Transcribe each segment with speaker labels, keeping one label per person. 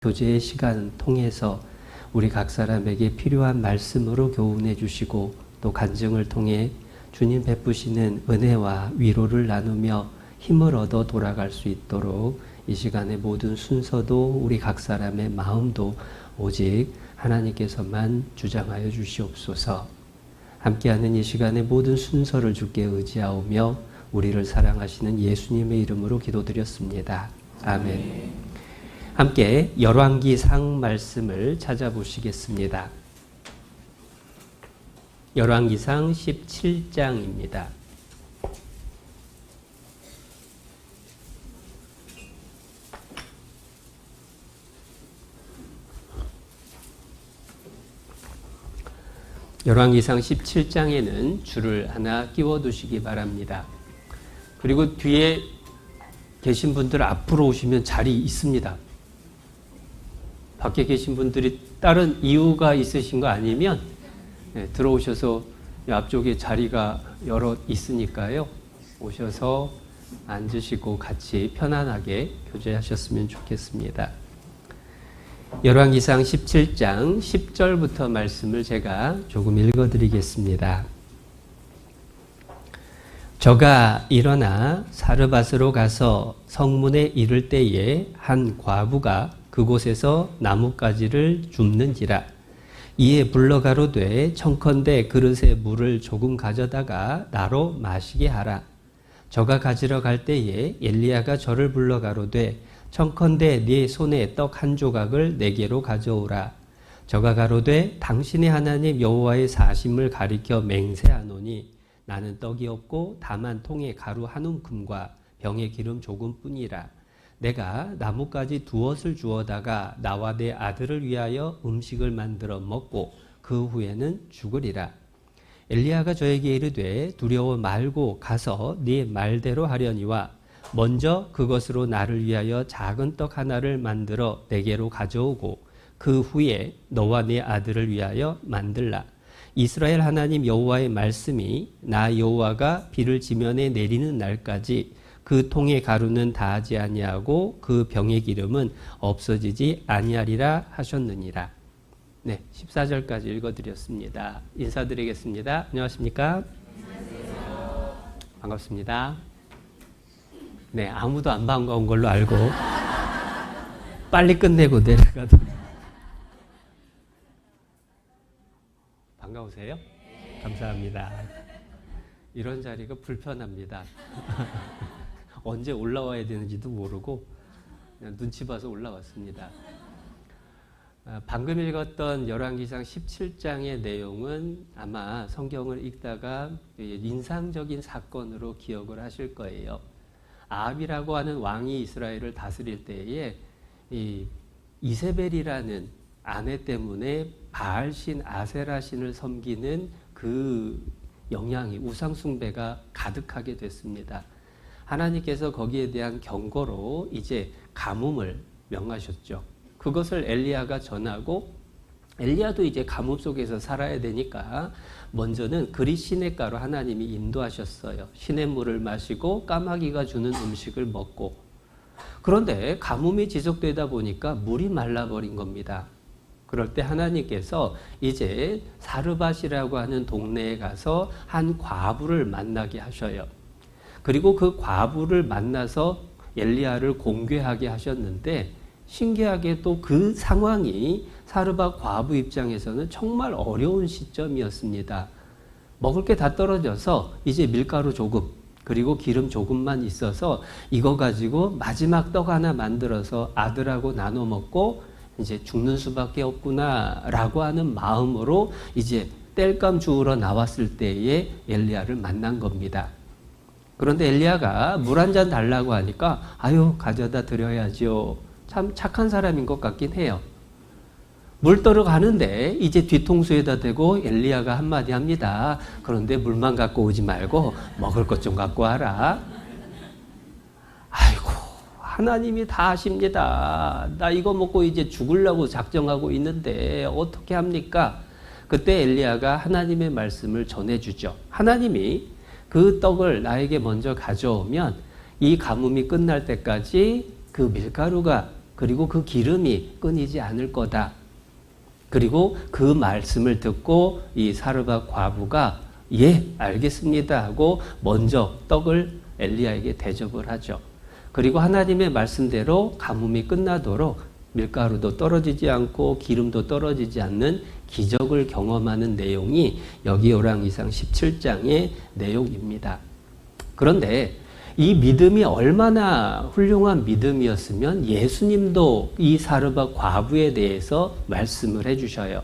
Speaker 1: 교제의 시간 통해서 우리 각 사람에게 필요한 말씀으로 교훈해 주시고 또 간증을 통해 주님 베푸시는 은혜와 위로를 나누며 힘을 얻어 돌아갈 수 있도록 이 시간의 모든 순서도 우리 각 사람의 마음도 오직 하나님께서만 주장하여 주시옵소서. 함께하는 이 시간의 모든 순서를 주께 의지하오며 우리를 사랑하시는 예수님의 이름으로 기도드렸습니다. 아멘. 함께 열왕기상 말씀을 찾아보시겠습니다. 열왕기상 17장입니다. 열왕기상 17장에는 줄을 하나 끼워두시기 바랍니다. 그리고 뒤에 계신 분들 앞으로 오시면 자리 있습니다. 밖에 계신 분들이 다른 이유가 있으신 거 아니면 들어오셔서 앞쪽에 자리가 여러 있으니까요. 오셔서 앉으시고 같이 편안하게 교제하셨으면 좋겠습니다. 열왕기상 17장 10절부터 말씀을 제가 조금 읽어드리겠습니다. 저가 일어나 사르밧으로 가서 성문에 이를 때에 한 과부가 그곳에서 나뭇가지를 줍는지라. 이에 불러 가로되 청컨대 그릇에 물을 조금 가져다가 나로 마시게 하라. 저가 가지러 갈 때에 엘리야가 저를 불러 가로되 청컨대 네 손에 떡 한 조각을 내게로 가져오라. 저가 가로되 당신의 하나님 여호와의 사심을 가리켜 맹세하노니 나는 떡이 없고 다만 통에 가루 한 움큼과 병에 기름 조금뿐이라. 내가 나뭇가지 두엇을 주어다가 나와 내 아들을 위하여 음식을 만들어 먹고 그 후에는 죽으리라. 엘리야가 저에게 이르되 두려워 말고 가서 네 말대로 하려니와 먼저 그것으로 나를 위하여 작은 떡 하나를 만들어 내게로 가져오고 그 후에 너와 네 아들을 위하여 만들라. 이스라엘 하나님 여호와의 말씀이 나 여호와가 비를 지면에 내리는 날까지 그 통의 가루는 다하지 아니하고 그 병의 기름은 없어지지 아니하리라 하셨느니라. 네, 14절까지 읽어드렸습니다. 인사드리겠습니다. 안녕하십니까? 안녕하세요. 반갑습니다. 네, 아무도 안 반가운 걸로 알고 빨리 끝내고 내려가도록. 반가우세요? 네. 감사합니다. 이런 자리가 불편합니다. 언제 올라와야 되는지도 모르고 그냥 눈치 봐서 올라왔습니다. 방금 읽었던 열왕기상 17장의 내용은 아마 성경을 읽다가 인상적인 사건으로 기억을 하실 거예요. 아합이라고 하는 왕이 이스라엘을 다스릴 때에 이 이세벨이라는 아내 때문에 바알신 아세라신을 섬기는 그 영향이 우상 숭배가 가득하게 됐습니다. 하나님께서 거기에 대한 경고로 이제 가뭄을 명하셨죠. 그것을 엘리야가 전하고 엘리야도 이제 가뭄 속에서 살아야 되니까 먼저는 그릿 시냇가로 하나님이 인도하셨어요. 시냇물을 마시고 까마귀가 주는 음식을 먹고. 그런데 가뭄이 지속되다 보니까 물이 말라버린 겁니다. 그럴 때 하나님께서 이제 사르밧이라고 하는 동네에 가서 한 과부를 만나게 하셔요. 그리고 그 과부를 만나서 엘리야를 공개하게 하셨는데 신기하게 또 그 상황이 사르밧 과부 입장에서는 정말 어려운 시점이었습니다. 먹을 게 다 떨어져서 이제 밀가루 조금 그리고 기름 조금만 있어서 이거 가지고 마지막 떡 하나 만들어서 아들하고 나눠 먹고 이제 죽는 수밖에 없구나라고 하는 마음으로 이제 땔감 주우러 나왔을 때에 엘리야를 만난 겁니다. 그런데 엘리야가 물 한 잔 달라고 하니까 아유 가져다 드려야죠. 참 착한 사람인 것 같긴 해요. 물 떠러 가는데 이제 뒤통수에다 대고 엘리야가 한마디 합니다. 그런데 물만 갖고 오지 말고 먹을 것 좀 갖고 와라. 아이고 하나님이 다 아십니다. 나 이거 먹고 이제 죽으려고 작정하고 있는데 어떻게 합니까? 그때 엘리야가 하나님의 말씀을 전해주죠. 하나님이 그 떡을 나에게 먼저 가져오면 이 가뭄이 끝날 때까지 그 밀가루가 그리고 그 기름이 끊이지 않을 거다. 그리고 그 말씀을 듣고 이 사르밧 과부가 예, 알겠습니다 하고 먼저 떡을 엘리야에게 대접을 하죠. 그리고 하나님의 말씀대로 가뭄이 끝나도록 밀가루도 떨어지지 않고 기름도 떨어지지 않는 기적을 경험하는 내용이 여기 열왕기상 17장의 내용입니다. 그런데 이 믿음이 얼마나 훌륭한 믿음이었으면 예수님도 이 사르밧 과부에 대해서 말씀을 해주셔요.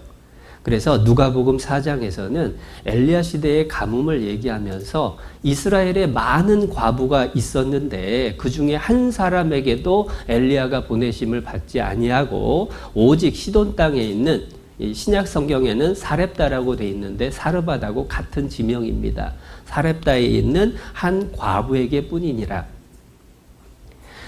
Speaker 1: 그래서 누가복음 4장에서는 엘리야 시대의 가뭄을 얘기하면서 이스라엘에 많은 과부가 있었는데 그 중에 한 사람에게도 엘리야가 보내심을 받지 아니하고 오직 시돈 땅에 있는 신약 성경에는 사렙다라고 돼 있는데 사르밧하고 같은 지명입니다. 사렙다에 있는 한 과부에게 뿐이니라.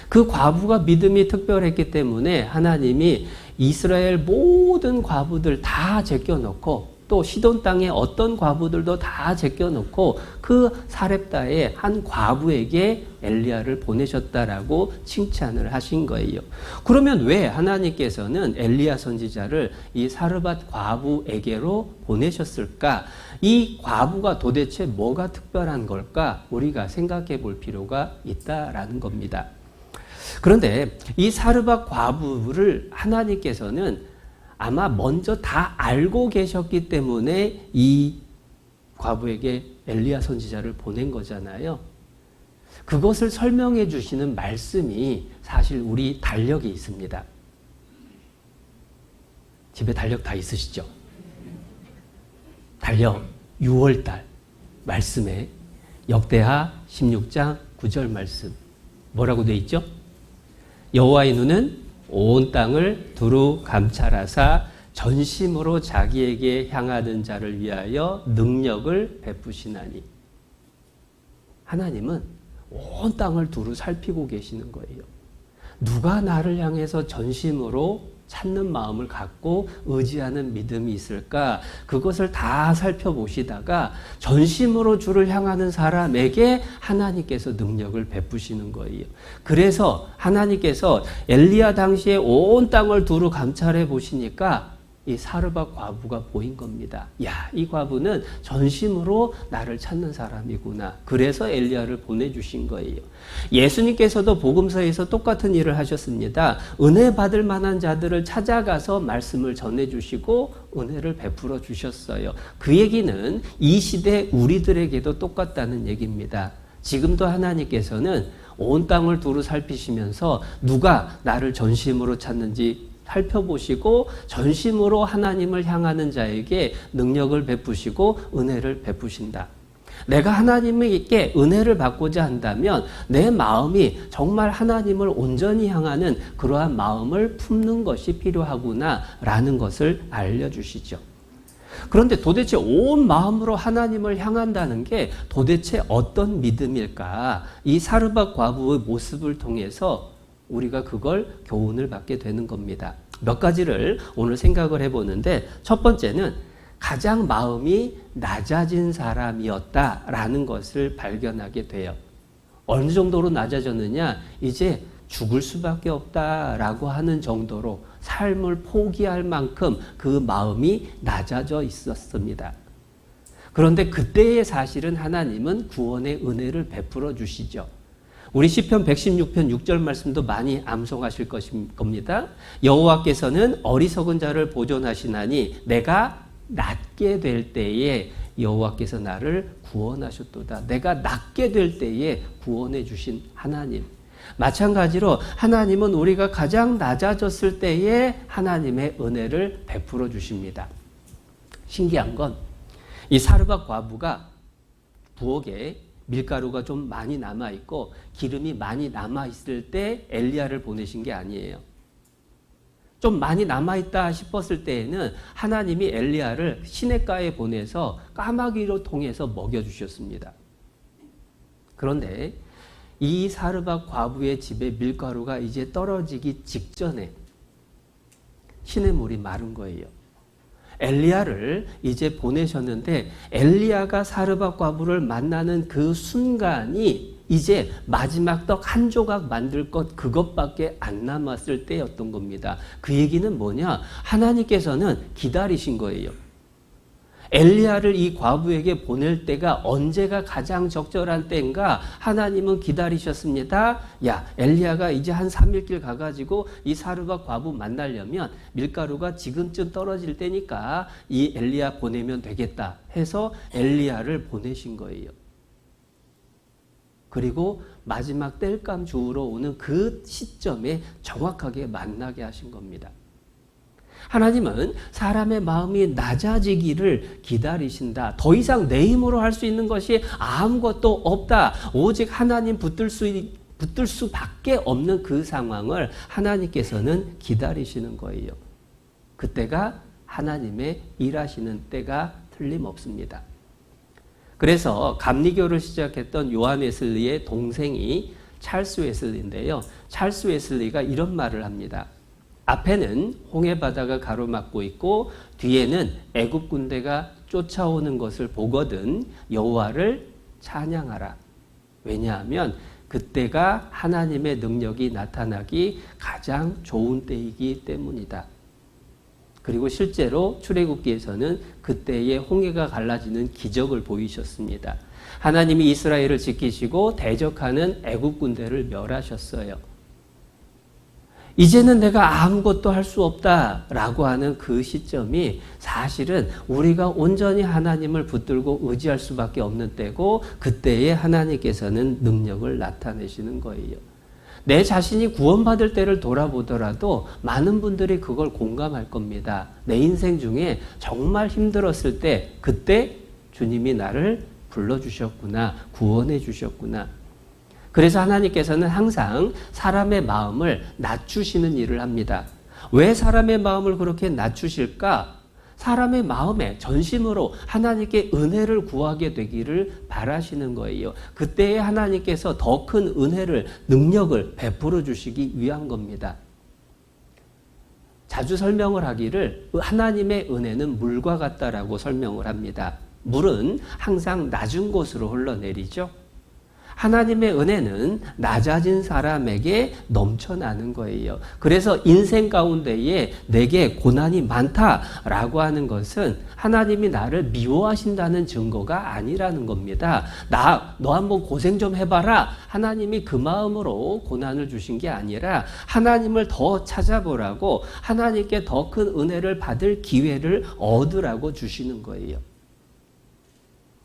Speaker 1: 그 과부가 믿음이 특별했기 때문에 하나님이 이스라엘 모든 과부들 다 제껴놓고 또 시돈 땅의 어떤 과부들도 다 제껴놓고 그 사렙다의 한 과부에게 엘리야를 보내셨다라고 칭찬을 하신 거예요. 그러면 왜 하나님께서는 엘리야 선지자를 이 사르밧 과부에게로 보내셨을까? 이 과부가 도대체 뭐가 특별한 걸까? 우리가 생각해 볼 필요가 있다라는 겁니다. 그런데 이 사르밧 과부를 하나님께서는 아마 먼저 다 알고 계셨기 때문에 이 과부에게 엘리야 선지자를 보낸 거잖아요. 그것을 설명해 주시는 말씀이 사실 우리 달력이 있습니다. 집에 달력 다 있으시죠? 달력 6월달 말씀에 역대하 16장 9절 말씀 뭐라고 돼 있죠? 여호와의 눈은 온 땅을 두루 감찰하사 전심으로 자기에게 향하는 자를 위하여 능력을 베푸시나니. 하나님은 온 땅을 두루 살피고 계시는 거예요. 누가 나를 향해서 전심으로 찾는 마음을 갖고 의지하는 믿음이 있을까? 그것을 다 살펴보시다가 전심으로 주를 향하는 사람에게 하나님께서 능력을 베푸시는 거예요. 그래서 하나님께서 엘리야 당시에 온 땅을 두루 감찰해 보시니까 이 사르밧 과부가 보인 겁니다. 야, 이 과부는 전심으로 나를 찾는 사람이구나. 그래서 엘리야를 보내주신 거예요. 예수님께서도 복음서에서 똑같은 일을 하셨습니다. 은혜 받을 만한 자들을 찾아가서 말씀을 전해주시고 은혜를 베풀어 주셨어요. 그 얘기는 이 시대 우리들에게도 똑같다는 얘기입니다. 지금도 하나님께서는 온 땅을 두루 살피시면서 누가 나를 전심으로 찾는지 살펴보시고 전심으로 하나님을 향하는 자에게 능력을 베푸시고 은혜를 베푸신다. 내가 하나님에게 은혜를 받고자 한다면 내 마음이 정말 하나님을 온전히 향하는 그러한 마음을 품는 것이 필요하구나라는 것을 알려주시죠. 그런데 도대체 온 마음으로 하나님을 향한다는 게 도대체 어떤 믿음일까? 이 사르밧 과부의 모습을 통해서 우리가 그걸 교훈을 받게 되는 겁니다. 몇 가지를 오늘 생각을 해보는데 첫 번째는 가장 마음이 낮아진 사람이었다라는 것을 발견하게 돼요. 어느 정도로 낮아졌느냐? 이제 죽을 수밖에 없다라고 하는 정도로 삶을 포기할 만큼 그 마음이 낮아져 있었습니다. 그런데 그때의 사실은 하나님은 구원의 은혜를 베풀어 주시죠. 우리 시편 116편 6절 말씀도 많이 암송하실 겁니다. 여호와께서는 어리석은 자를 보존하시나니 내가 낮게 될 때에 여호와께서 나를 구원하셨도다. 내가 낮게 될 때에 구원해 주신 하나님. 마찬가지로 하나님은 우리가 가장 낮아졌을 때에 하나님의 은혜를 베풀어 주십니다. 신기한 건 이 사르밧 과부가 부엌에 밀가루가 좀 많이 남아있고 기름이 많이 남아있을 때 엘리야를 보내신 게 아니에요. 좀 많이 남아있다 싶었을 때에는 하나님이 엘리야를 시냇가에 보내서 까마귀로 통해서 먹여주셨습니다. 그런데 이 사르밧 과부의 집에 밀가루가 이제 떨어지기 직전에 시냇물이 마른 거예요. 엘리야를 이제 보내셨는데 엘리야가 사르밧 과부를 만나는 그 순간이 이제 마지막 떡 한 조각 만들 것 그것밖에 안 남았을 때였던 겁니다. 그 얘기는 뭐냐? 하나님께서는 기다리신 거예요. 엘리야를 이 과부에게 보낼 때가 언제가 가장 적절한 때인가? 하나님은 기다리셨습니다. 야, 엘리야가 이제 한 3일길 가가지고 이 사르밧 과부 만나려면 밀가루가 지금쯤 떨어질 때니까 이 엘리야 보내면 되겠다 해서 엘리야를 보내신 거예요. 그리고 마지막 땔감 주우러 오는 그 시점에 정확하게 만나게 하신 겁니다. 하나님은 사람의 마음이 낮아지기를 기다리신다. 더 이상 내 힘으로 할 수 있는 것이 아무것도 없다. 오직 하나님 붙들 수밖에 없는 그 상황을 하나님께서는 기다리시는 거예요. 그때가 하나님의 일하시는 때가 틀림없습니다. 그래서 감리교를 시작했던 요한 웨슬리의 동생이 찰스 웨슬리인데요. 찰스 웨슬리가 이런 말을 합니다. 앞에는 홍해 바다가 가로막고 있고 뒤에는 애굽 군대가 쫓아오는 것을 보거든 여호와를 찬양하라. 왜냐하면 그때가 하나님의 능력이 나타나기 가장 좋은 때이기 때문이다. 그리고 실제로 출애굽기에서는 그때의 홍해가 갈라지는 기적을 보이셨습니다. 하나님이 이스라엘을 지키시고 대적하는 애굽 군대를 멸하셨어요. 이제는 내가 아무것도 할 수 없다라고 하는 그 시점이 사실은 우리가 온전히 하나님을 붙들고 의지할 수밖에 없는 때고 그때에 하나님께서는 능력을 나타내시는 거예요. 내 자신이 구원받을 때를 돌아보더라도 많은 분들이 그걸 공감할 겁니다. 내 인생 중에 정말 힘들었을 때 그때 주님이 나를 불러주셨구나, 구원해 주셨구나. 그래서 하나님께서는 항상 사람의 마음을 낮추시는 일을 합니다. 왜 사람의 마음을 그렇게 낮추실까? 사람의 마음에 전심으로 하나님께 은혜를 구하게 되기를 바라시는 거예요. 그때에 하나님께서 더 큰 은혜를, 능력을 베풀어 주시기 위한 겁니다. 자주 설명을 하기를 하나님의 은혜는 물과 같다라고 설명을 합니다. 물은 항상 낮은 곳으로 흘러내리죠. 하나님의 은혜는 낮아진 사람에게 넘쳐나는 거예요. 그래서 인생 가운데에 내게 고난이 많다라고 하는 것은 하나님이 나를 미워하신다는 증거가 아니라는 겁니다. 너 한번 고생 좀 해봐라. 하나님이 그 마음으로 고난을 주신 게 아니라 하나님을 더 찾아보라고 하나님께 더 큰 은혜를 받을 기회를 얻으라고 주시는 거예요.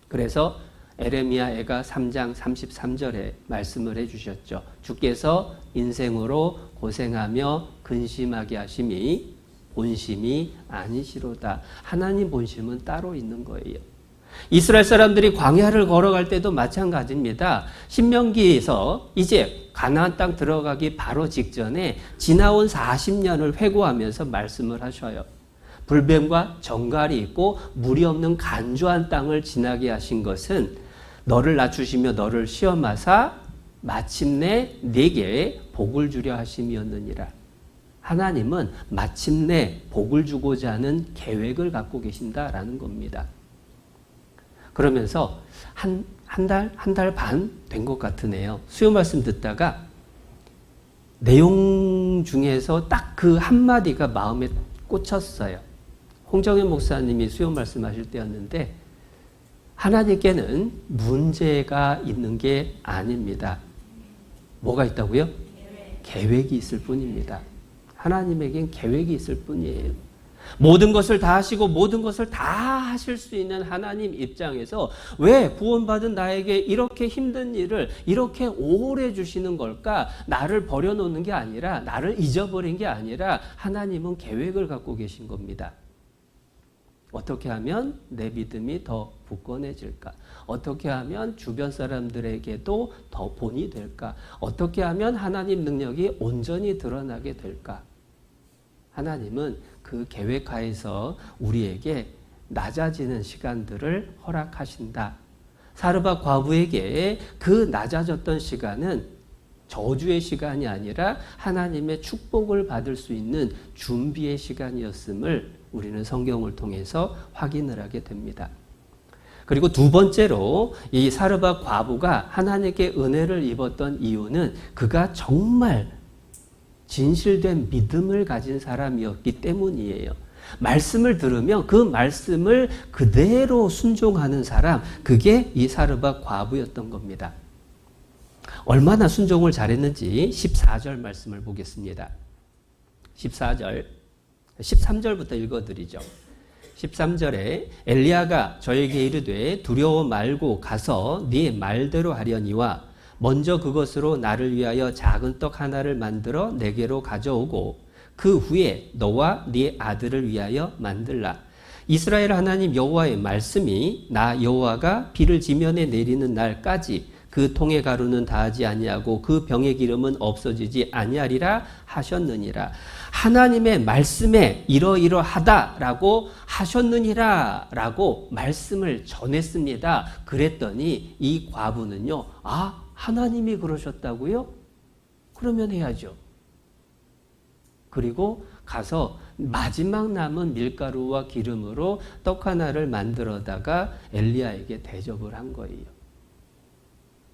Speaker 1: 그래서 에레미야가 3장 33절에 말씀을 해주셨죠. 주께서 인생으로 고생하며 근심하게 하심이 본심이 아니시로다. 하나님 본심은 따로 있는 거예요. 이스라엘 사람들이 광야를 걸어갈 때도 마찬가지입니다. 신명기에서 이제 가나안 땅 들어가기 바로 직전에 지나온 40년을 회고하면서 말씀을 하셔요. 불뱀과 정갈이 있고 물이 없는 간조한 땅을 지나게 하신 것은 너를 낮추시며 너를 시험하사 마침내 네게 복을 주려 하심이었느니라. 하나님은 마침내 복을 주고자 하는 계획을 갖고 계신다라는 겁니다. 그러면서 한 달 반 된 것 같으네요. 수요 말씀 듣다가 내용 중에서 딱 그 한마디가 마음에 꽂혔어요. 홍정현 목사님이 수요 말씀하실 때였는데 하나님께는 문제가 있는 게 아닙니다. 뭐가 있다고요? 계획이 있을 뿐입니다. 하나님에겐 계획이 있을 뿐이에요. 모든 것을 다 하시고 모든 것을 다 하실 수 있는 하나님 입장에서 왜 구원받은 나에게 이렇게 힘든 일을 이렇게 오래 주시는 걸까? 나를 버려놓는 게 아니라 나를 잊어버린 게 아니라 하나님은 계획을 갖고 계신 겁니다. 어떻게 하면 내 믿음이 더 굳건해질까? 어떻게 하면 주변 사람들에게도 더 본이 될까? 어떻게 하면 하나님 능력이 온전히 드러나게 될까? 하나님은 그 계획하에서 우리에게 낮아지는 시간들을 허락하신다. 사르밧 과부에게 그 낮아졌던 시간은 저주의 시간이 아니라 하나님의 축복을 받을 수 있는 준비의 시간이었음을 우리는 성경을 통해서 확인을 하게 됩니다. 그리고 두 번째로 이 사르밧 과부가 하나님께 은혜를 입었던 이유는 그가 정말 진실된 믿음을 가진 사람이었기 때문이에요. 말씀을 들으면 그 말씀을 그대로 순종하는 사람, 그게 이 사르밧 과부였던 겁니다. 얼마나 순종을 잘했는지 14절 말씀을 보겠습니다. 14절, 13절부터 읽어드리죠. 13절에 엘리야가 저에게 이르되 두려워 말고 가서 네 말대로 하려니와 먼저 그것으로 나를 위하여 작은 떡 하나를 만들어 내게로 가져오고 그 후에 너와 네 아들을 위하여 만들라. 이스라엘 하나님 여호와의 말씀이 나 여호와가 비를 지면에 내리는 날까지 그 통의 가루는 다하지 아니하고 그 병의 기름은 없어지지 아니하리라 하셨느니라. 하나님의 말씀에 이러이러하다라고 하셨느니라라고 말씀을 전했습니다. 그랬더니 이 과부는요, 하나님이 그러셨다고요? 그러면 해야죠. 그리고 가서 마지막 남은 밀가루와 기름으로 떡 하나를 만들어다가 엘리야에게 대접을 한 거예요.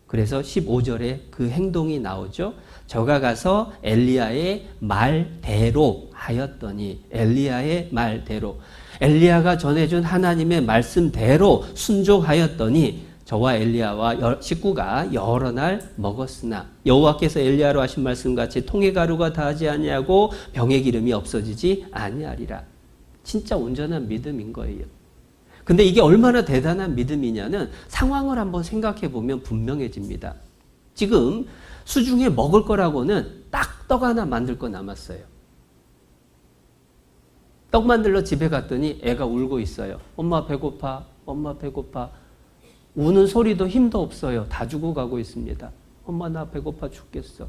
Speaker 1: 그래서 15절에 그 행동이 나오죠. 저가 가서 엘리야의 말대로 하였더니, 엘리야의 말대로, 엘리야가 전해준 하나님의 말씀대로 순종하였더니 저와 엘리야와 식구가 여러 날 먹었으나 여호와께서 엘리야로 하신 말씀같이 통의 가루가 다하지 아니하고 병의 기름이 없어지지 아니하리라. 진짜 온전한 믿음인 거예요. 근데 이게 얼마나 대단한 믿음이냐는 상황을 한번 생각해 보면 분명해집니다. 지금 수중에 먹을 거라고는 딱 떡 하나 만들 거 남았어요. 떡 만들러 집에 갔더니 애가 울고 있어요. 엄마 배고파, 엄마 배고파. 우는 소리도 힘도 없어요. 다 죽어가고 있습니다. 엄마 나 배고파 죽겠어.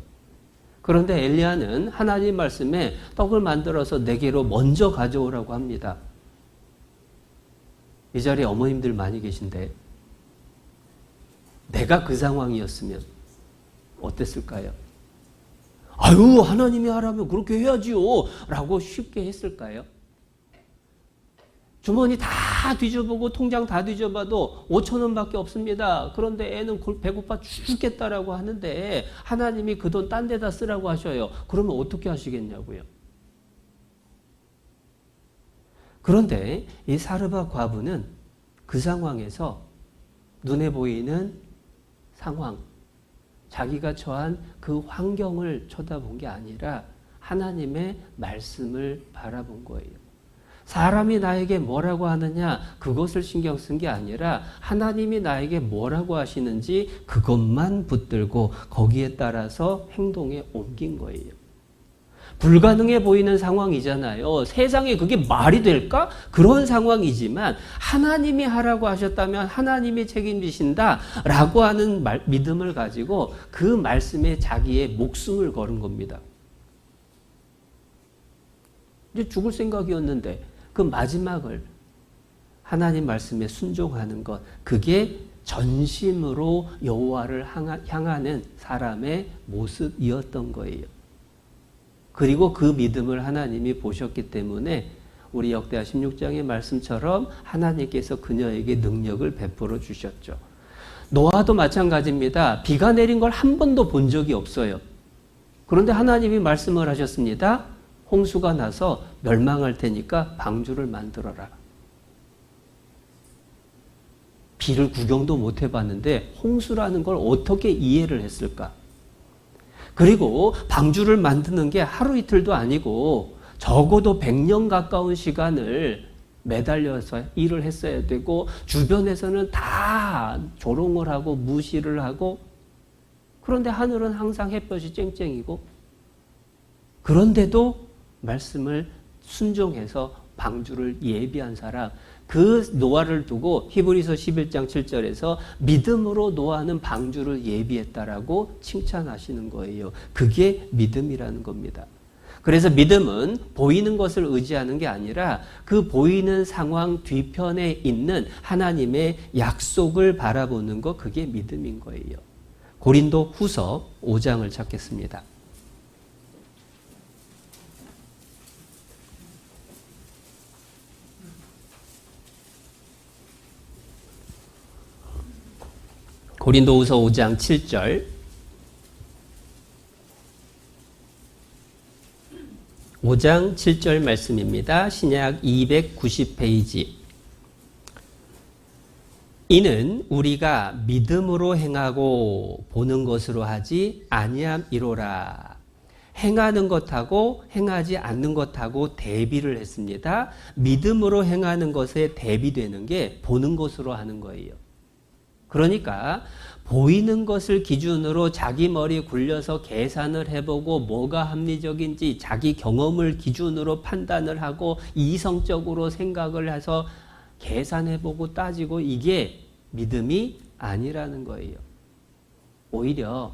Speaker 1: 그런데 엘리야는 하나님 말씀에 떡을 만들어서 내게로 먼저 가져오라고 합니다. 이 자리에 어머님들 많이 계신데 내가 그 상황이었으면 어땠을까요? 아유, 하나님이 하라면 그렇게 해야지요 라고 쉽게 했을까요? 주머니 다 뒤져보고 통장 다 뒤져봐도 5,000원밖에 없습니다. 그런데 애는 배고파 죽겠다라고 하는데 하나님이 그 돈 딴 데다 쓰라고 하셔요. 그러면 어떻게 하시겠냐고요. 그런데 이 사르밧 과부는 그 상황에서 눈에 보이는 상황, 자기가 처한 그 환경을 쳐다본 게 아니라 하나님의 말씀을 바라본 거예요. 사람이 나에게 뭐라고 하느냐 그것을 신경 쓴 게 아니라 하나님이 나에게 뭐라고 하시는지 그것만 붙들고 거기에 따라서 행동에 옮긴 거예요. 불가능해 보이는 상황이잖아요. 세상에 그게 말이 될까? 그런 상황이지만 하나님이 하라고 하셨다면 하나님이 책임지신다라고 하는 믿음을 가지고 그 말씀에 자기의 목숨을 걸은 겁니다. 이제 죽을 생각이었는데 그 마지막을 하나님 말씀에 순종하는 것, 그게 전심으로 여호와를 향하는 사람의 모습이었던 거예요. 그리고 그 믿음을 하나님이 보셨기 때문에 우리 역대하 16장의 말씀처럼 하나님께서 그녀에게 능력을 베풀어 주셨죠. 노아도 마찬가지입니다. 비가 내린 걸 한 번도 본 적이 없어요. 그런데 하나님이 말씀을 하셨습니다. 홍수가 나서 멸망할 테니까 방주를 만들어라. 비를 구경도 못 해봤는데 홍수라는 걸 어떻게 이해를 했을까? 그리고 방주를 만드는 게 하루 이틀도 아니고 적어도 100년 가까운 시간을 매달려서 일을 했어야 되고 주변에서는 다 조롱을 하고 무시를 하고 그런데 하늘은 항상 햇볕이 쨍쨍이고 그런데도 말씀을 순종해서 방주를 예비한 사람, 그 노아를 두고 히브리서 11장 7절에서 믿음으로 노아는 방주를 예비했다라고 칭찬하시는 거예요. 그게 믿음이라는 겁니다. 그래서 믿음은 보이는 것을 의지하는 게 아니라 그 보이는 상황 뒤편에 있는 하나님의 약속을 바라보는 것, 그게 믿음인 거예요. 고린도 후서 5장을 찾겠습니다. 고린도후서 5장 7절. 5장 7절 말씀입니다. 신약 290페이지. 이는 우리가 믿음으로 행하고 보는 것으로 하지 아니함이로라. 행하는 것하고 행하지 않는 것하고 대비를 했습니다. 믿음으로 행하는 것에 대비되는 게 보는 것으로 하는 거예요. 그러니까 보이는 것을 기준으로 자기 머리 굴려서 계산을 해보고 뭐가 합리적인지 자기 경험을 기준으로 판단을 하고 이성적으로 생각을 해서 계산해보고 따지고 이게 믿음이 아니라는 거예요. 오히려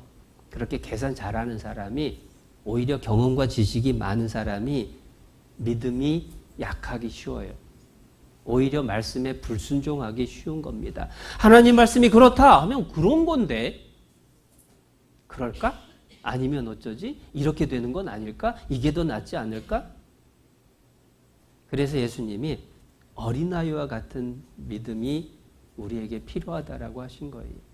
Speaker 1: 그렇게 계산 잘하는 사람이 오히려 경험과 지식이 많은 사람이 믿음이 약하기 쉬워요. 오히려 말씀에 불순종하기 쉬운 겁니다. 하나님 말씀이 그렇다 하면 그런 건데 그럴까? 아니면 어쩌지? 이렇게 되는 건 아닐까? 이게 더 낫지 않을까? 그래서 예수님이 어린아이와 같은 믿음이 우리에게 필요하다라고 하신 거예요.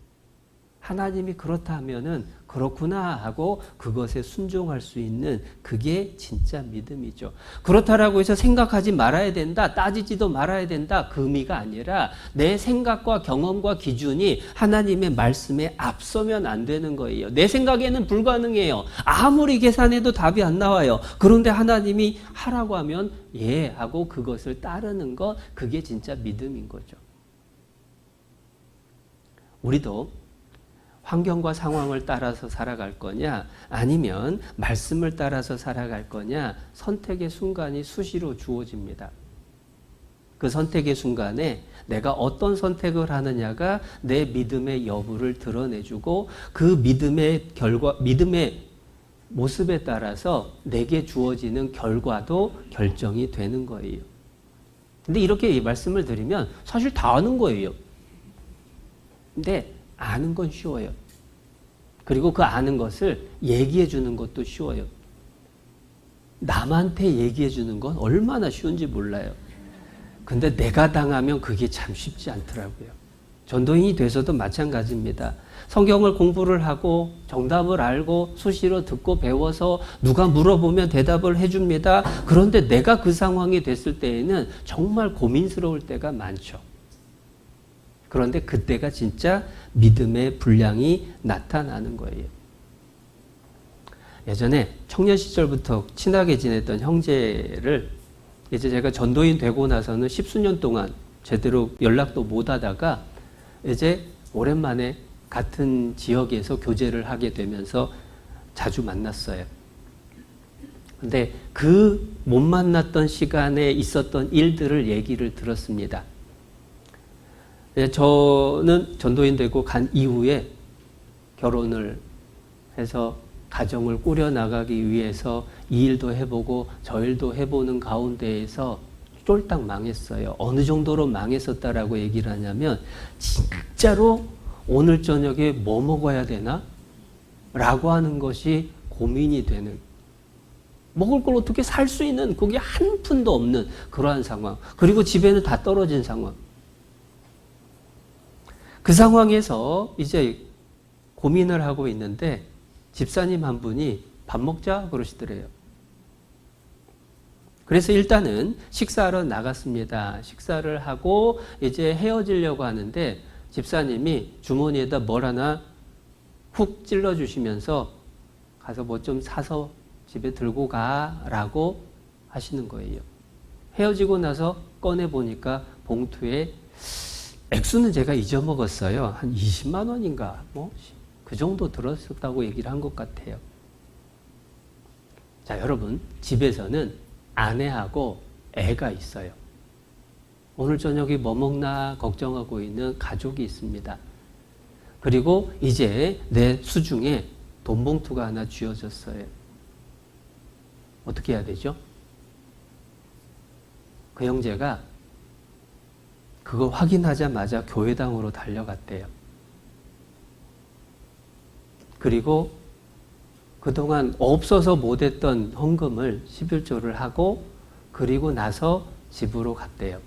Speaker 1: 하나님이 그렇다 하면은 그렇구나 하고 그것에 순종할 수 있는 그게 진짜 믿음이죠. 그렇다라고 해서 생각하지 말아야 된다, 따지지도 말아야 된다 그 의미가 아니라 내 생각과 경험과 기준이 하나님의 말씀에 앞서면 안 되는 거예요. 내 생각에는 불가능해요. 아무리 계산해도 답이 안 나와요. 그런데 하나님이 하라고 하면 예 하고 그것을 따르는 것, 그게 진짜 믿음인 거죠. 우리도 환경과 상황을 따라서 살아갈 거냐 아니면 말씀을 따라서 살아갈 거냐 선택의 순간이 수시로 주어집니다. 그 선택의 순간에 내가 어떤 선택을 하느냐가 내 믿음의 여부를 드러내주고 그 믿음의 결과, 믿음의 모습에 따라서 내게 주어지는 결과도 결정이 되는 거예요. 근데 이렇게 이 말씀을 드리면 사실 다 아는 거예요. 근데 아는 건 쉬워요. 그리고 그 아는 것을 얘기해 주는 것도 쉬워요. 남한테 얘기해 주는 건 얼마나 쉬운지 몰라요. 근데 내가 당하면 그게 참 쉽지 않더라고요. 전도인이 돼서도 마찬가지입니다. 성경을 공부를 하고 정답을 알고 수시로 듣고 배워서 누가 물어보면 대답을 해줍니다. 그런데 내가 그 상황이 됐을 때에는 정말 고민스러울 때가 많죠. 그런데 그때가 진짜 믿음의 분량이 나타나는 거예요. 예전에 청년 시절부터 친하게 지냈던 형제를 이제 제가 전도인 되고 나서는 10수년 동안 제대로 연락도 못 하다가 이제 오랜만에 같은 지역에서 교제를 하게 되면서 자주 만났어요. 근데 그 못 만났던 시간에 있었던 일들을 얘기를 들었습니다. 저는 전도인 되고 간 이후에 결혼을 해서 가정을 꾸려나가기 위해서 이 일도 해보고 저 일도 해보는 가운데에서 쫄딱 망했어요. 어느 정도로 망했었다라고 얘기를 하냐면 진짜로 오늘 저녁에 뭐 먹어야 되나? 라고 하는 것이 고민이 되는, 먹을 걸 어떻게 살 수 있는 그게 한 푼도 없는 그러한 상황. 그리고 집에는 다 떨어진 상황. 그 상황에서 이제 고민을 하고 있는데 집사님 한 분이 밥 먹자 그러시더래요. 그래서 일단은 식사하러 나갔습니다. 식사를 하고 이제 헤어지려고 하는데 집사님이 주머니에다 뭘 하나 훅 찔러주시면서 가서 뭐 좀 사서 집에 들고 가라고 하시는 거예요. 헤어지고 나서 꺼내보니까 봉투에 액수는 제가 잊어먹었어요. 한 20만 원인가 뭐 그 정도 들었었다고 얘기를 한 것 같아요. 자, 여러분 집에서는 아내하고 애가 있어요. 오늘 저녁에 뭐 먹나 걱정하고 있는 가족이 있습니다. 그리고 이제 내 수중에 돈 봉투가 하나 쥐어졌어요. 어떻게 해야 되죠? 그 형제가 그걸 확인하자마자 교회당으로 달려갔대요. 그리고 그동안 없어서 못했던 헌금을 11조를 하고 그리고 나서 집으로 갔대요.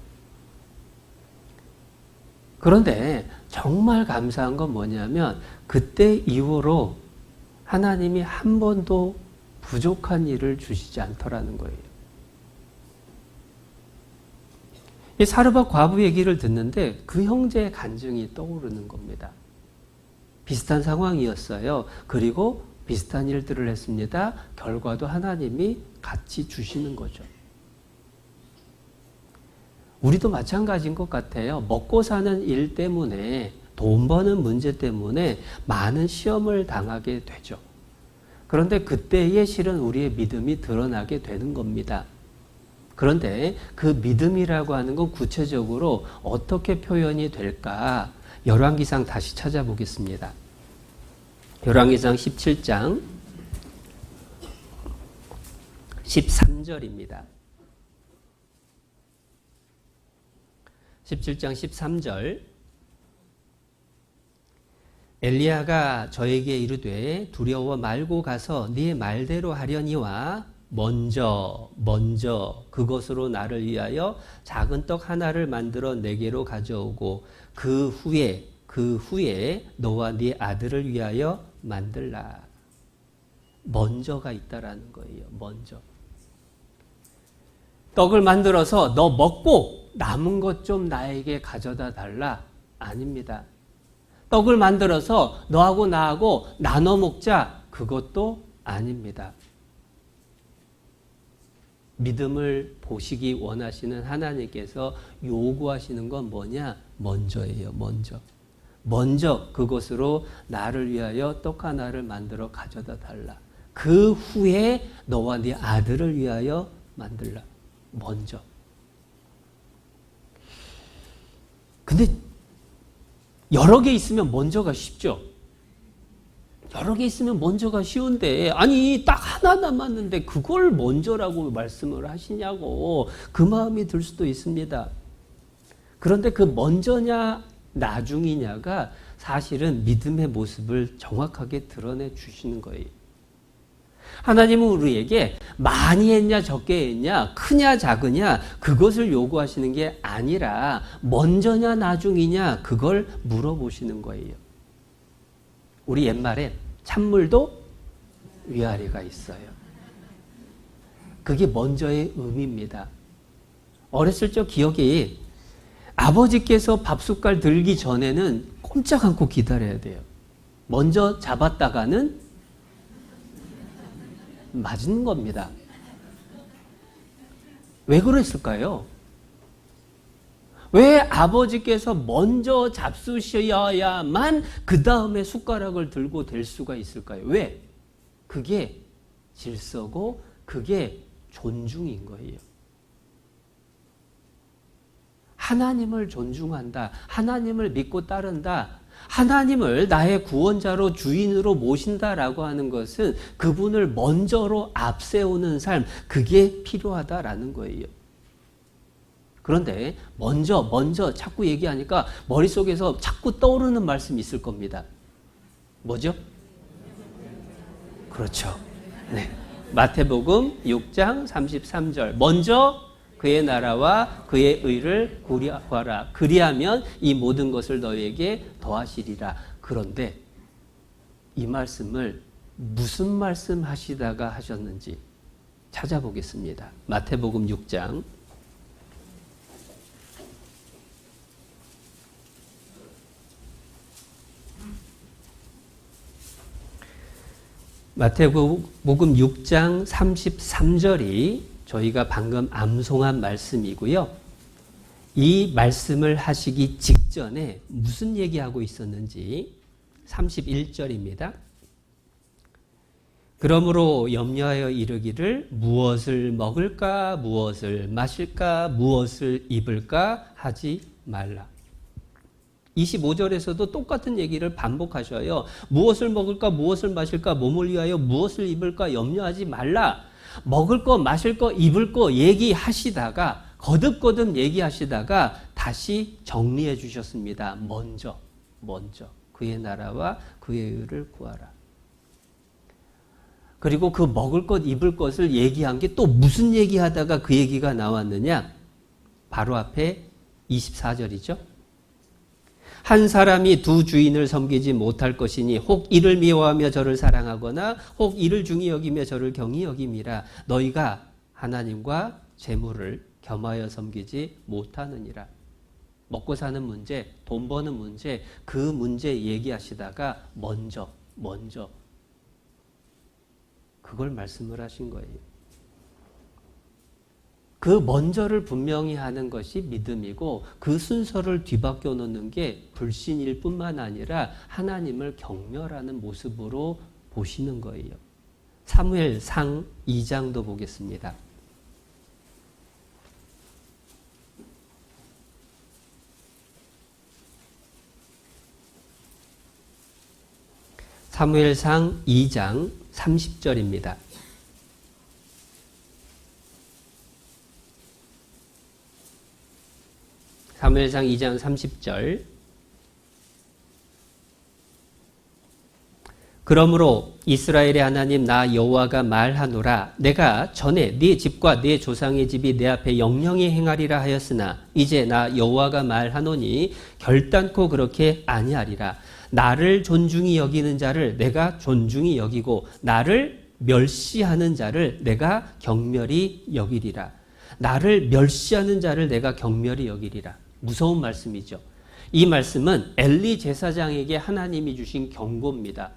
Speaker 1: 그런데 정말 감사한 건 뭐냐면 그때 이후로 하나님이 한 번도 부족한 일을 주시지 않더라는 거예요. 이 사르밧 과부 얘기를 듣는데 그 형제의 간증이 떠오르는 겁니다. 비슷한 상황이었어요. 그리고 비슷한 일들을 했습니다. 결과도 하나님이 같이 주시는 거죠. 우리도 마찬가지인 것 같아요. 먹고 사는 일 때문에, 돈 버는 문제 때문에 많은 시험을 당하게 되죠. 그런데 그때에 실은 우리의 믿음이 드러나게 되는 겁니다. 그런데 그 믿음이라고 하는 건 구체적으로 어떻게 표현이 될까? 열왕기상 다시 찾아보겠습니다. 열왕기상 17장 13절입니다. 17장 13절 엘리야가 저에게 이르되 두려워 말고 가서 네 말대로 하려니와 먼저 그것으로 나를 위하여 작은 떡 하나를 만들어 내게로 가져오고 그 후에 너와 네 아들을 위하여 만들라. 먼저가 있다라는 거예요. 먼저. 떡을 만들어서 너 먹고 남은 것 좀 나에게 가져다 달라. 아닙니다. 떡을 만들어서 너하고 나하고 나눠 먹자. 그것도 아닙니다. 믿음을 보시기 원하시는 하나님께서 요구하시는 건 뭐냐? 먼저예요. 먼저 그것으로 나를 위하여 떡 하나를 만들어 가져다 달라. 그 후에 너와 네 아들을 위하여 만들라. 먼저. 근데 여러 개 있으면 먼저가 쉽죠. 여러 개 있으면 먼저가 쉬운데 아니 딱 하나 남았는데 그걸 먼저라고 말씀을 하시냐고 그 마음이 들 수도 있습니다. 그런데 그 먼저냐 나중이냐가 사실은 믿음의 모습을 정확하게 드러내 주시는 거예요. 하나님은 우리에게 많이 했냐 적게 했냐 크냐 작으냐 그것을 요구하시는 게 아니라 먼저냐 나중이냐 그걸 물어보시는 거예요. 우리 옛말에 찬물도 위아래가 있어요. 그게 먼저의 의미입니다. 어렸을 적 기억이 아버지께서 밥숟갈 들기 전에는 꼼짝 않고 기다려야 돼요. 먼저 잡았다가는 맞는 겁니다. 왜 그랬을까요? 왜 아버지께서 먼저 잡수셔야만 그 다음에 숟가락을 들고 댈 수가 있을까요? 왜? 그게 질서고 그게 존중인 거예요. 하나님을 존중한다. 하나님을 믿고 따른다. 하나님을 나의 구원자로 주인으로 모신다라고 하는 것은 그분을 먼저로 앞세우는 삶, 그게 필요하다라는 거예요. 그런데 먼저 자꾸 얘기하니까 머릿속에서 자꾸 떠오르는 말씀이 있을 겁니다. 뭐죠? 그렇죠. 네. 마태복음 6장 33절. 먼저 그의 나라와 그의 의를 구하라. 그리하면 이 모든 것을 너희에게 더하시리라. 그런데 이 말씀을 무슨 말씀 하시다가 하셨는지 찾아보겠습니다. 마태복음 6장 마태복음 6장 33절이 저희가 방금 암송한 말씀이고요. 이 말씀을 하시기 직전에 무슨 얘기하고 있었는지 31절입니다. 그러므로 염려하여 이르기를 무엇을 먹을까 무엇을 마실까 무엇을 입을까 하지 말라. 25절에서도 똑같은 얘기를 반복하셔요. 무엇을 먹을까 무엇을 마실까 몸을 위하여 무엇을 입을까 염려하지 말라. 먹을 거 마실 거 입을 거 얘기하시다가 거듭거듭 얘기하시다가 다시 정리해 주셨습니다. 먼저 그의 나라와 그의 의를 구하라. 그리고 그 먹을 것 입을 것을 얘기한 게 또 무슨 얘기하다가 그 얘기가 나왔느냐? 바로 앞에 24절이죠. 한 사람이 두 주인을 섬기지 못할 것이니 혹 이를 미워하며 저를 사랑하거나 혹 이를 중히 여기며 저를 경히 여김이라. 너희가 하나님과 재물을 겸하여 섬기지 못하느니라. 먹고 사는 문제, 돈 버는 문제, 그 문제 얘기하시다가 먼저 그걸 말씀을 하신 거예요. 그 먼저를 분명히 하는 것이 믿음이고 그 순서를 뒤바뀌어 놓는 게 불신일 뿐만 아니라 하나님을 경멸하는 모습으로 보시는 거예요. 사무엘상 2장도 보겠습니다. 사무엘상 2장 30절입니다. 사무엘상 2장 30절. 그러므로 이스라엘의 하나님 나 여호와가 말하노라. 내가 전에 네 집과 네 조상의 집이 내 앞에 영영히 행하리라 하였으나 이제 나 여호와가 말하노니 결단코 그렇게 아니하리라. 나를 존중히 여기는 자를 내가 존중히 여기고 나를 멸시하는 자를 내가 경멸히 여기리라. 나를 멸시하는 자를 내가 경멸히 여기리라. 무서운 말씀이죠. 이 말씀은 엘리 제사장에게 하나님이 주신 경고입니다.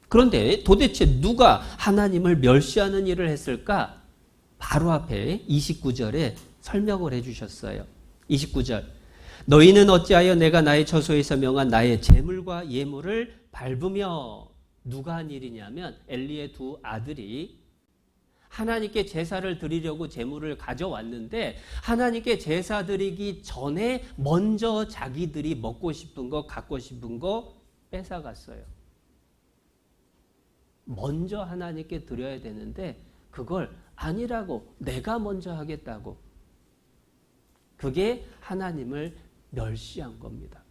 Speaker 1: 그런데 도대체 누가 하나님을 멸시하는 일을 했을까? 바로 앞에 29절에 설명을 해주셨어요. 29절. 너희는 어찌하여 내가 나의 처소에서 명한 나의 제물과 예물을 밟으며. 누가 한 일이냐면 엘리의 두 아들이 하나님께 제사를 드리려고 제물을 가져왔는데 하나님께 제사 드리기 전에 먼저 자기들이 먹고 싶은 거 갖고 싶은 거 뺏어갔어요. 먼저 하나님께 드려야 되는데 그걸 아니라고 내가 먼저 하겠다고. 그게 하나님을 멸시한 겁니다.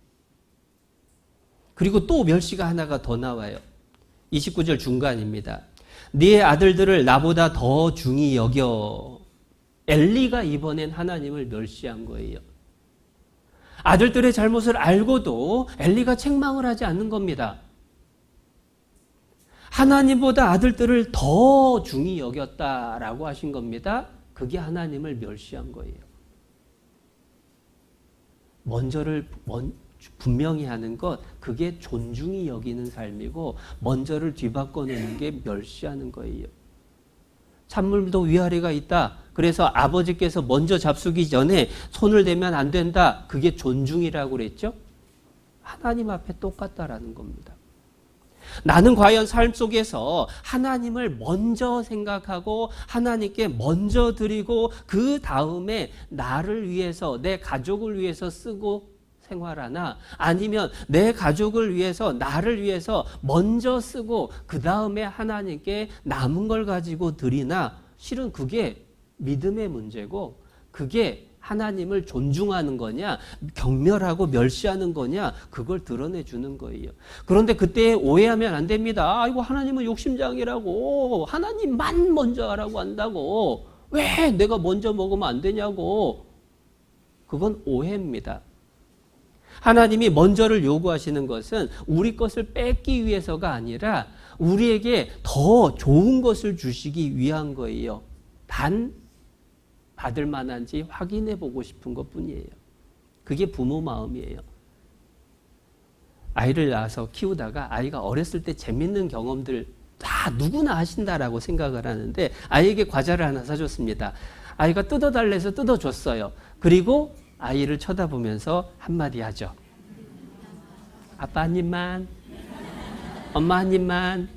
Speaker 1: 그리고 또 멸시가 하나가 더 나와요. 29절 중간입니다. 네 아들들을 나보다 더 중히 여겨. 엘리가 이번엔 하나님을 멸시한 거예요. 아들들의 잘못을 알고도 엘리가 책망을 하지 않는 겁니다. 하나님보다 아들들을 더 중히 여겼다라고 하신 겁니다. 그게 하나님을 멸시한 거예요. 먼저를 분명히 하는 것, 그게 존중히 여기는 삶이고 먼저를 뒤바꿔내는 게 멸시하는 거예요. 찬물도 위아래가 있다. 그래서 아버지께서 먼저 잡수기 전에 손을 대면 안 된다. 그게 존중이라고 그랬죠? 하나님 앞에 똑같다라는 겁니다. 나는 과연 삶 속에서 하나님을 먼저 생각하고 하나님께 먼저 드리고 그 다음에 나를 위해서 내 가족을 위해서 쓰고 생활하나 아니면 내 가족을 위해서 나를 위해서 먼저 쓰고 그 다음에 하나님께 남은 걸 가지고 드리나 실은 그게 믿음의 문제고 그게 하나님을 존중하는 거냐 경멸하고 멸시하는 거냐 그걸 드러내 주는 거예요. 그런데 그때 오해하면 안 됩니다. 아이고 하나님은 욕심장이라고 하나님만 먼저 하라고 한다고 왜 내가 먼저 먹으면 안 되냐고. 그건 오해입니다. 하나님이 먼저를 요구하시는 것은 우리 것을 뺏기 위해서가 아니라 우리에게 더 좋은 것을 주시기 위한 거예요. 단 받을 만한지 확인해 보고 싶은 것뿐이에요. 그게 부모 마음이에요. 아이를 낳아서 키우다가 아이가 어렸을 때 재밌는 경험들 다 누구나 하신다라고 생각을 하는데 아이에게 과자를 하나 사줬습니다. 아이가 뜯어달래서 뜯어줬어요. 그리고 아이를 쳐다보면서 한마디 하죠. 아빠 한 입만, 엄마 한 입만.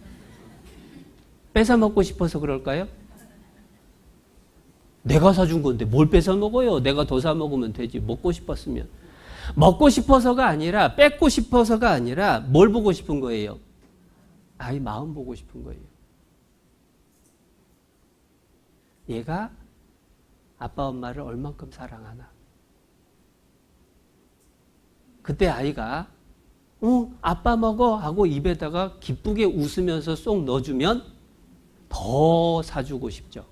Speaker 1: 뺏어 먹고 싶어서 그럴까요? 내가 사준 건데 뭘 뺏어 먹어요? 내가 더 사 먹으면 되지. 먹고 싶었으면. 먹고 싶어서가 아니라 뺏고 싶어서가 아니라 뭘 보고 싶은 거예요? 아이 마음 보고 싶은 거예요. 얘가 아빠 엄마를 얼만큼 사랑하나. 그때 아이가 아빠 먹어 하고 입에다가 기쁘게 웃으면서 쏙 넣어주면 더 사주고 싶죠.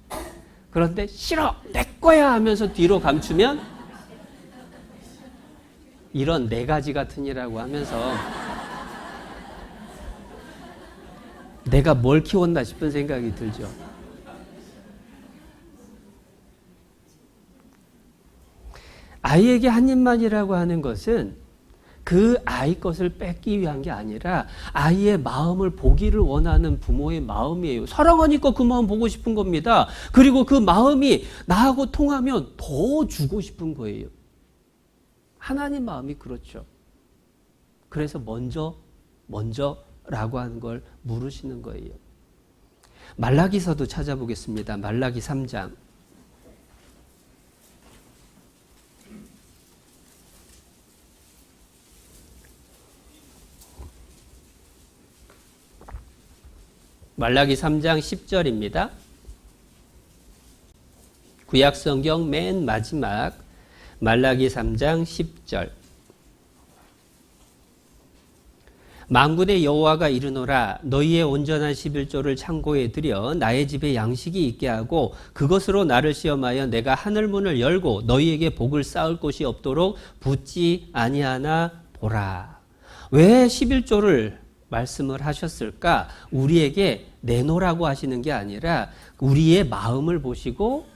Speaker 1: 그런데 싫어 내 거야 하면서 뒤로 감추면 이런 네 가지 같은 이라고 하면서 내가 뭘 키웠나 싶은 생각이 들죠. 아이에게 한 입만이라고 하는 것은 그 아이 것을 뺏기 위한 게 아니라 아이의 마음을 보기를 원하는 부모의 마음이에요. 사랑하니까 그 마음 보고 싶은 겁니다. 그리고 그 마음이 나하고 통하면 더 주고 싶은 거예요. 하나님 마음이 그렇죠. 그래서 먼저라고 하는 걸 물으시는 거예요. 말라기서도 찾아보겠습니다. 말라기 3장. 말라기 3장 10절입니다. 구약성경 맨 마지막 말라기 3장 10절. 만군의 여호와가 이르노라 너희의 온전한 11조를 창고에 들여 나의 집에 양식이 있게 하고 그것으로 나를 시험하여 내가 하늘문을 열고 너희에게 복을 쌓을 곳이 없도록 붙지 아니하나 보라. 왜 11조를 말씀을 하셨을까? 우리에게 내놓으라고 하시는 게 아니라 우리의 마음을 보시고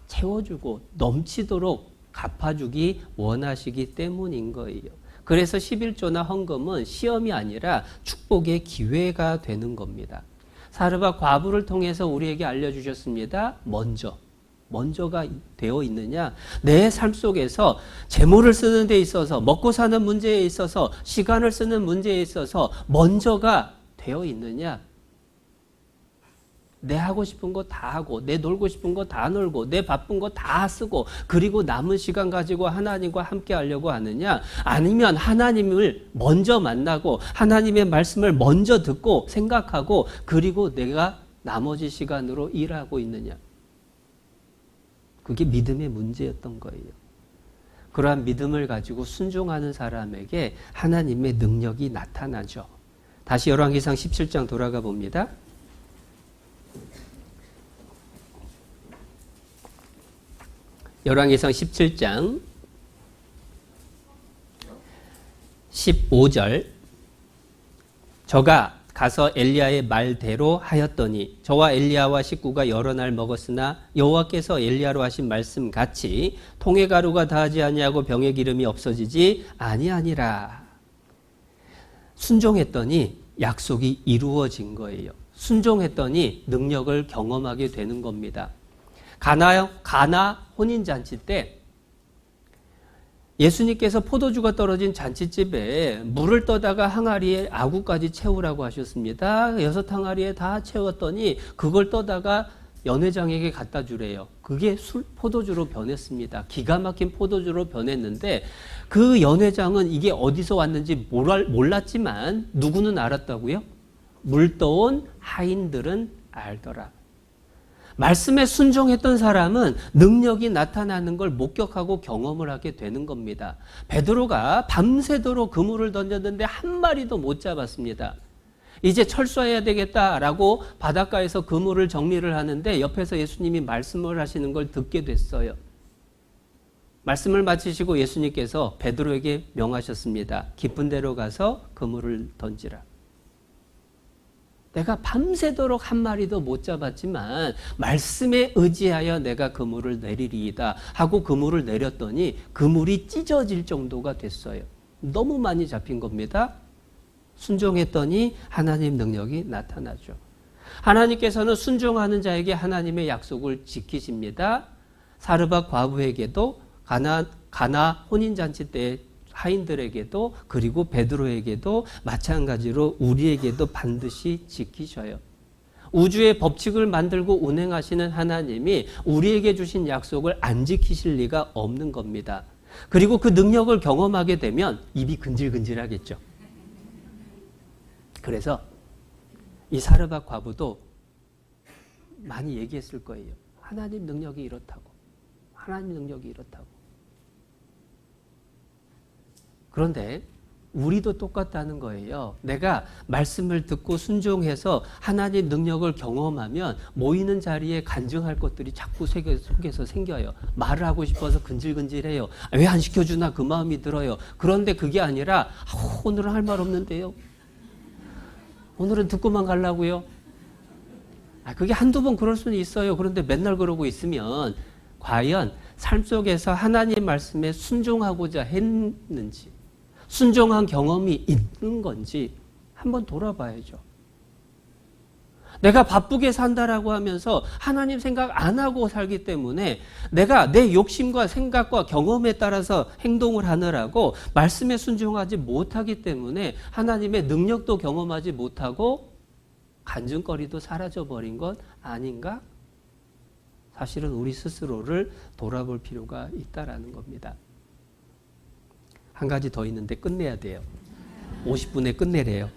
Speaker 1: 채워주고 넘치도록 갚아주기 원하시기 때문인 거예요. 그래서 11조나 헌금은 시험이 아니라 축복의 기회가 되는 겁니다. 사르밧 과부를 통해서 우리에게 알려주셨습니다. 먼저가 되어 있느냐? 내 삶 속에서 재물을 쓰는 데 있어서 먹고 사는 문제에 있어서 시간을 쓰는 문제에 있어서 먼저가 되어 있느냐? 내 하고 싶은 거 다 하고 내 놀고 싶은 거 다 놀고 내 바쁜 거 다 쓰고 그리고 남은 시간 가지고 하나님과 함께 하려고 하느냐? 아니면 하나님을 먼저 만나고 하나님의 말씀을 먼저 듣고 생각하고 그리고 내가 나머지 시간으로 일하고 있느냐? 그게 믿음의 문제였던 거예요. 그러한 믿음을 가지고 순종하는 사람에게 하나님의 능력이 나타나죠. 다시 열왕기상 17장 돌아가 봅니다. 열왕기상 17장 15절. 저가 가서 엘리야의 말대로 하였더니 저와 엘리야와 식구가 여러 날 먹었으나 여호와께서 엘리야로 하신 말씀 같이 통에 가루가 다하지 아니하고 병의 기름이 없어지지 아니하니라. 순종했더니 약속이 이루어진 거예요. 순종했더니 능력을 경험하게 되는 겁니다. 가나 혼인잔치 때 예수님께서 포도주가 떨어진 잔치집에 물을 떠다가 항아리에 아구까지 채우라고 하셨습니다. 6 항아리에 다 채웠더니 그걸 떠다가 연회장에게 갖다 주래요. 그게 포도주로 변했습니다. 기가 막힌 포도주로 변했는데 그 연회장은 이게 어디서 왔는지 몰랐지만 누구는 알았다고요? 물 떠온 하인들은 알더라. 말씀에 순종했던 사람은 능력이 나타나는 걸 목격하고 경험을 하게 되는 겁니다. 베드로가 밤새도록 그물을 던졌는데 한 마리도 못 잡았습니다. 이제 철수해야 되겠다라고 바닷가에서 그물을 정리를 하는데 옆에서 예수님이 말씀을 하시는 걸 듣게 됐어요. 말씀을 마치시고 예수님께서 베드로에게 명하셨습니다. 깊은 데로 가서 그물을 던지라. 내가 밤새도록 한 마리도 못 잡았지만 말씀에 의지하여 내가 그물을 내리리이다 하고 그물을 내렸더니 그물이 찢어질 정도가 됐어요. 너무 많이 잡힌 겁니다. 순종했더니 하나님 능력이 나타나죠. 하나님께서는 순종하는 자에게 하나님의 약속을 지키십니다. 사르밧 과부에게도 가나 혼인잔치 때 하인들에게도 그리고 베드로에게도 마찬가지로 우리에게도 반드시 지키셔요. 우주의 법칙을 만들고 운행하시는 하나님이 우리에게 주신 약속을 안 지키실 리가 없는 겁니다. 그리고 그 능력을 경험하게 되면 입이 근질근질하겠죠. 그래서 이 사르밧 과부도 많이 얘기했을 거예요. 하나님 능력이 이렇다고. 하나님 능력이 이렇다고. 그런데 우리도 똑같다는 거예요. 내가 말씀을 듣고 순종해서 하나님 능력을 경험하면 모이는 자리에 간증할 것들이 자꾸 속에서 생겨요. 말을 하고 싶어서 근질근질해요. 왜 안 시켜주나 그 마음이 들어요. 그런데 그게 아니라 오늘은 할 말 없는데요. 오늘은 듣고만 가려고요. 그게 한두 번 그럴 수는 있어요. 그런데 맨날 그러고 있으면 과연 삶 속에서 하나님 말씀에 순종하고자 했는지, 순종한 경험이 있는 건지 한번 돌아봐야죠. 내가 바쁘게 산다라고 하면서 하나님 생각 안 하고 살기 때문에 내가 내 욕심과 생각과 경험에 따라서 행동을 하느라고 말씀에 순종하지 못하기 때문에 하나님의 능력도 경험하지 못하고 간증거리도 사라져버린 것 아닌가? 사실은 우리 스스로를 돌아볼 필요가 있다라는 겁니다. 한 가지 더 있는데 끝내야 돼요. 50분에 끝내래요.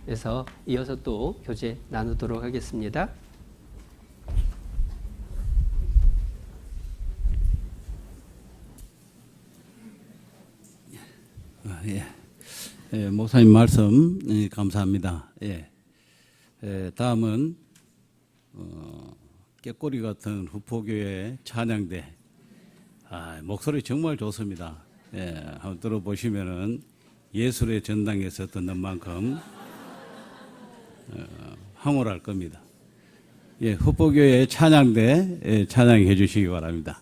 Speaker 1: 그래서 이어서 또 교제 나누도록 하겠습니다.
Speaker 2: 목사님 말씀 감사합니다. 다음은 깨꼬리 같은 후포교회 찬양대. 목소리 정말 좋습니다. 한번 들어보시면은 예술의 전당에서 듣는 만큼 황홀할 겁니다. 후포교회 찬양대 찬양해 주시기 바랍니다.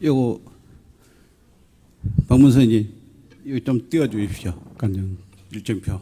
Speaker 2: 요거 박문선님 이거 좀 띄워 주십시오. 간증 일정표.